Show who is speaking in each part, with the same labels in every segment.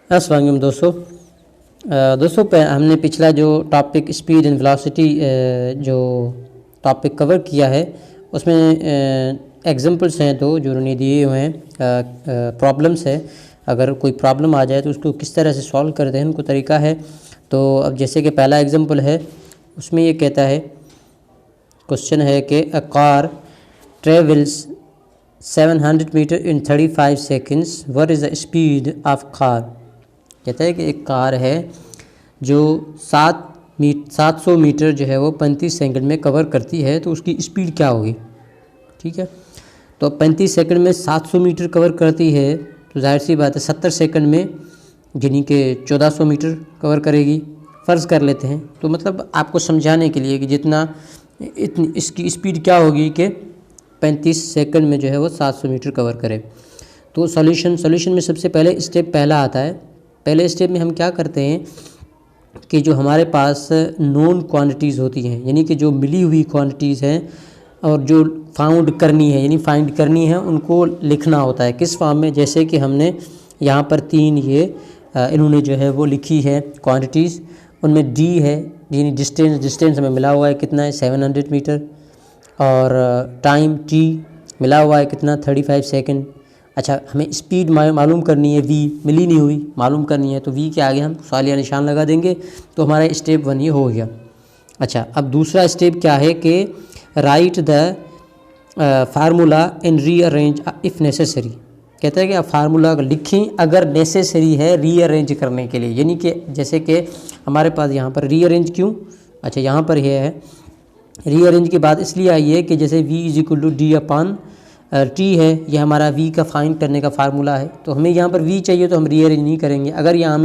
Speaker 1: अस्सलाम वालेकुम दोस्तों हमने पिछला जो टॉपिक स्पीड एंड वेलोसिटी जो टॉपिक कवर किया है उसमें एग्जांपल्स हैं दो जो उन्होंने दिए हुए हैं, प्रॉब्लम्स है। अगर कोई प्रॉब्लम आ जाए तो उसको किस तरह से सॉल्व करते हैं उनको तरीका है। तो अब जैसे कि पहला एग्जांपल है उसमें ये कहता है, क्वेश्चन है कि a car travels 700 metre in 35 seconds, what is the speed of car. कहता है कि एक कार है जो 700 मीटर जो है वो 35 सेकंड में कवर करती है, तो उसकी स्पीड क्या होगी। ठीक है, तो 35 सेकंड में 700 मीटर कवर करती है तो जाहिर सी बात है 70 सेकंड में यानी कि 1400 मीटर कवर करेगी, फ़र्ज़ कर लेते हैं। तो मतलब आपको समझाने के लिए कि इतनी इसकी स्पीड क्या होगी कि 35 सेकंड में जो है वो 700 मीटर कवर करे। तो सॉल्यूशन में सबसे पहले स्टेप पहला आता है। पहले स्टेप में हम क्या करते हैं कि जो हमारे पास नोन क्वांटिटीज़ होती हैं, यानी कि जो मिली हुई क्वांटिटीज़ हैं और जो फाइंड करनी है उनको लिखना होता है किस फॉर्म में। जैसे कि हमने यहाँ पर 3 इन्होंने जो है वो लिखी है क्वांटिटीज़, उनमें डी है यानी डिस्टेंस हमें मिला हुआ है कितना है 700 मीटर, और टाइम टी मिला हुआ है कितना 35 सेकंड। अच्छा, हमें स्पीड मालूम करनी है, वी मिली नहीं हुई, मालूम करनी है, तो वी के आगे हम सवालिया निशान लगा देंगे तो हमारा स्टेप 1 ये हो गया। अच्छा, अब दूसरा स्टेप क्या है कि right the formula in rearrange if necessary. कहता है कि आप फार्मूला लिखें अगर नेसेसरी है रीअरेंज करने के लिए, यानी कि जैसे कि हमारे पास यहाँ पर रीअरेंज क्यों, अच्छा यहाँ पर यह है रीअरेंज की बात इसलिए आई है कि जैसे v is equal to d upon t है, ये हमारा v का फाइंड करने का फार्मूला है। तो हमें यहाँ पर v चाहिए तो हम रीअरेंज नहीं करेंगे। अगर यहाँ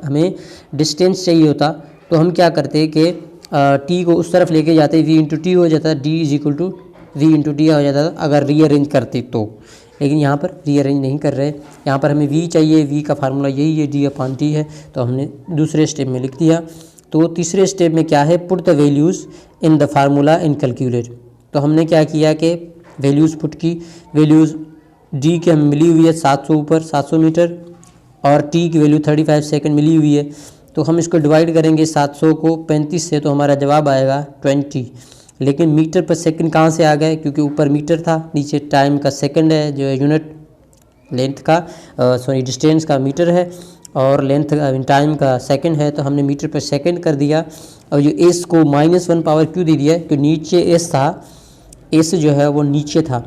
Speaker 1: हमें डिस्टेंस चाहिए होता तो हम क्या करते कि t को उस तरफ लेके जाते, v इंटू टी हो जाता, d is equal to v into t हो जाता अगर रीअरेंज करते तो। लेकिन यहाँ पर रीअरेंज नहीं कर रहे, यहाँ पर हमें v चाहिए, v का फार्मूला यही है d अपान टी है, तो हमने दूसरे स्टेप में लिख दिया। तो तीसरे स्टेप में क्या है, put the values in the formula in calculate. तो हमने क्या किया कि वैल्यूज़ पुट की, वैल्यूज़ डी की हमें मिली हुई है 700 ऊपर 700 मीटर और टी की वैल्यू 35 सेकंड मिली हुई है। तो हम इसको डिवाइड करेंगे 700 को 35 से, तो हमारा जवाब आएगा 20। लेकिन मीटर पर सेकंड कहाँ से आ गए, क्योंकि ऊपर मीटर था नीचे टाइम का सेकंड है, जो यूनिट लेंथ का डिस्टेंस का मीटर है और लेंथ टाइम का सेकंड है, तो हमने मीटर पर सेकंड कर दिया। और जो एस को -1 पावर क्यों दे दिया, कि नीचे एस था, एस जो है वो नीचे था,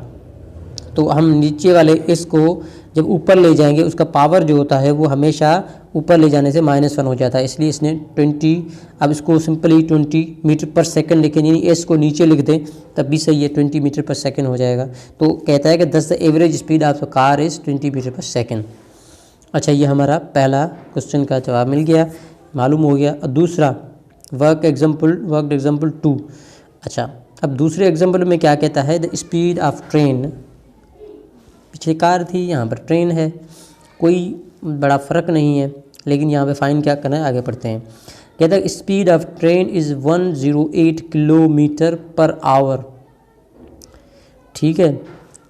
Speaker 1: तो हम नीचे वाले एस को जब ऊपर ले जाएंगे उसका पावर जो होता है वो हमेशा ऊपर ले जाने से -1 हो जाता है, इसलिए इसने 20, अब इसको सिंपली 20 मीटर पर सेकंड लिखें, यानी एस को नीचे लिख दें तब भी सही है, 20 मीटर पर सेकंड हो जाएगा। तो कहता है कि 10 the average speed of the car is 20 metre per second. अच्छा, ये हमारा पहला क्वेश्चन का जवाब मिल गया, मालूम हो गया। और दूसरा वर्क एग्जाम्पल 2। अच्छा, अब दूसरे एग्जाम्पल में क्या कहता है, द स्पीड ऑफ ट्रेन, पीछे कार थी यहाँ पर ट्रेन है, कोई बड़ा फ़र्क नहीं है, लेकिन यहाँ पे फाइन क्या करना है, आगे पढ़ते हैं। कहता है speed of train is 108 kilometre per our. ठीक है,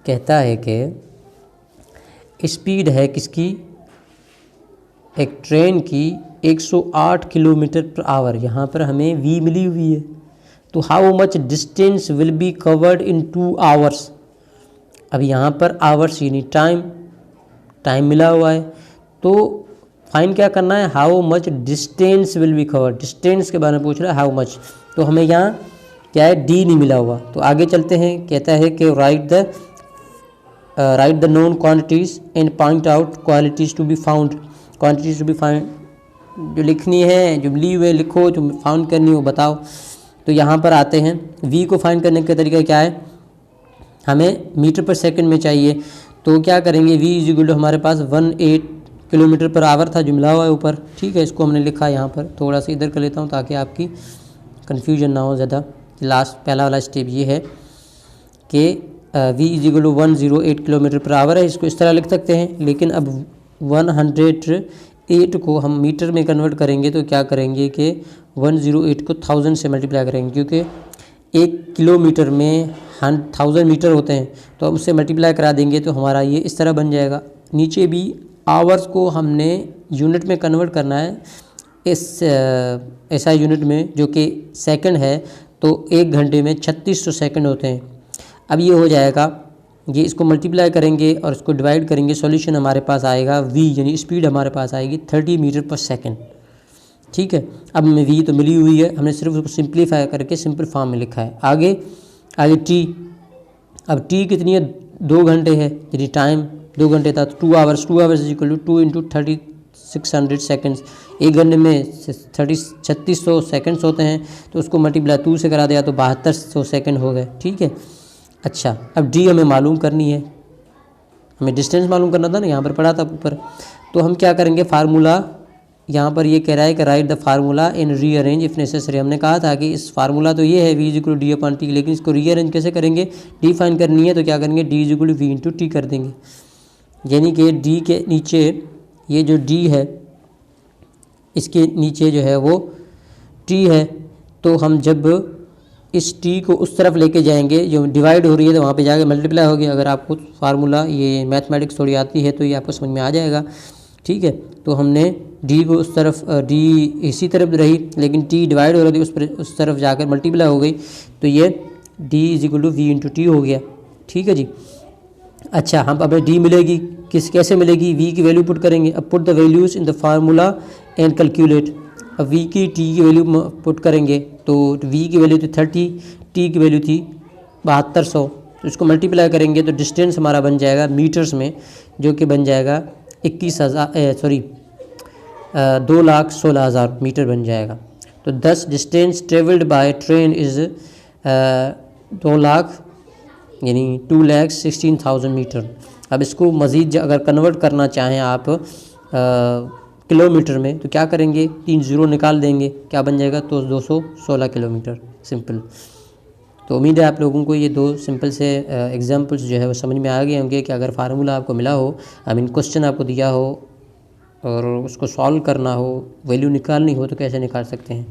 Speaker 1: कहता है कि स्पीड है किसकी, एक ट्रेन की 108 किलोमीटर पर आवर, यहाँ पर हमें v मिली हुई है, तो how much distance will be covered in 2 hours. अब यहाँ पर आवर्स यानी टाइम मिला हुआ है, तो फाइन क्या करना है, how much distance will be covered, distance के बारे में पूछ रहा है हाउ मच, तो हमें यहाँ क्या है डी नहीं मिला हुआ। तो आगे चलते हैं, कहता है कि right the known quantities and point out qualities to be found. Quantities to be find, जो लिखनी है, जो मिली हुए लिखो, जो फाउंड करनी हो बताओ। तो यहाँ पर आते हैं, v को फाइंड करने का तरीका क्या है, हमें मीटर पर सेकंड में चाहिए, तो क्या करेंगे, v इज इक्वल टू हमारे पास 18 किलोमीटर पर आवर था जो मिला हुआ है ऊपर। ठीक है, इसको हमने लिखा यहाँ पर, थोड़ा सा इधर कर लेता हूँ ताकि आपकी कन्फ्यूजन ना हो ज़्यादा। लास्ट पहला वाला स्टेप ये है कि v is equal to 108 kilometre per hour है, इसको इस तरह लिख सकते हैं। लेकिन अब 108 को हम मीटर में कन्वर्ट करेंगे तो क्या करेंगे कि 108 को 1000 से मल्टीप्लाई करेंगे, क्योंकि 1 किलोमीटर में 1000 मीटर होते हैं, तो अब उससे मल्टीप्लाई करा देंगे तो हमारा ये इस तरह बन जाएगा। नीचे भी आवर्स को हमने यूनिट में कन्वर्ट करना है, इस SI यूनिट में, जो कि सेकंड है, तो 1 घंटे में 3600 सेकंड होते हैं। अब ये हो जाएगा, ये इसको मल्टीप्लाई करेंगे और इसको डिवाइड करेंगे, सॉल्यूशन हमारे पास आएगा v, यानी स्पीड हमारे पास आएगी 30 मीटर पर सेकंड। ठीक है, अब हमें v तो मिली हुई है, हमने सिर्फ उसको सिंप्लीफाई करके सिंपल फॉर्म में लिखा है। आगे t, अब t कितनी है, 2 घंटे है, यदि टाइम 2 घंटे था तो 2 hours, 2 hours is equal to 2 into 3600 seconds. 1 घंटे में 3600 सेकेंड्स होते हैं, तो उसको मल्टीप्लाई 2 से करा दिया तो 7200 सेकेंड हो गए। ठीक है, अच्छा अब d हमें मालूम करनी है, हमें डिस्टेंस मालूम करना था ना, यहाँ पर पढ़ा था ऊपर। तो हम क्या करेंगे, फार्मूला यहाँ पर ये कह रहा है कि right the formula in rearrange if necessary. हमने कहा था कि इस फार्मूला तो ये है v is equal to d upon t, लेकिन इसको रीअरेंज कैसे करेंगे, डी फाइन करनी है तो क्या करेंगे, d is equal to v into t कर देंगे। यानी कि d के नीचे ये जो d है, इसके नीचे जो है वो t है, तो हम जब इस t को उस तरफ लेके जाएंगे, जो डिवाइड हो रही है तो वहाँ पे जाके मल्टीप्लाई होगी। अगर आपको फार्मूला ये मैथमेटिक्स थोड़ी आती है तो ये आपको समझ में आ जाएगा। ठीक है, तो हमने d को उस तरफ, d इसी तरफ रही, लेकिन t डिवाइड हो रही थी, उस तरफ जाकर मल्टीप्लाई हो गई, तो ये d is equal to v into t हो गया। ठीक है जी। अच्छा, हम अब d मिलेगी, कैसे मिलेगी, v की वैल्यू पुट करेंगे। अब put the values in the formula and calculate. अब v की t की वैल्यू पुट करेंगे तो v की वैल्यू थी 30, t की वैल्यू थी 7200, तो इसको मल्टीप्लाई करेंगे तो डिस्टेंस हमारा बन जाएगा मीटर्स में, जो कि बन जाएगा 2,16,000 मीटर बन जाएगा। तो 10 distance travelled by train is 2 lakh, यानी 2,16,000 मीटर। अब इसको मज़ीद अगर कन्वर्ट करना चाहें आप किलोमीटर में, तो क्या करेंगे, 3 ज़ीरो निकाल देंगे, क्या बन जाएगा, तो 216 किलोमीटर। सिंपल। तो उम्मीद है आप लोगों को ये 2 सिंपल से एग्जांपल्स जो है वो समझ में आ गए होंगे कि अगर फार्मूला आपको मिला हो, क्वेश्चन आपको दिया हो और उसको सॉल्व करना हो, वैल्यू निकालनी हो, तो कैसे निकाल सकते हैं।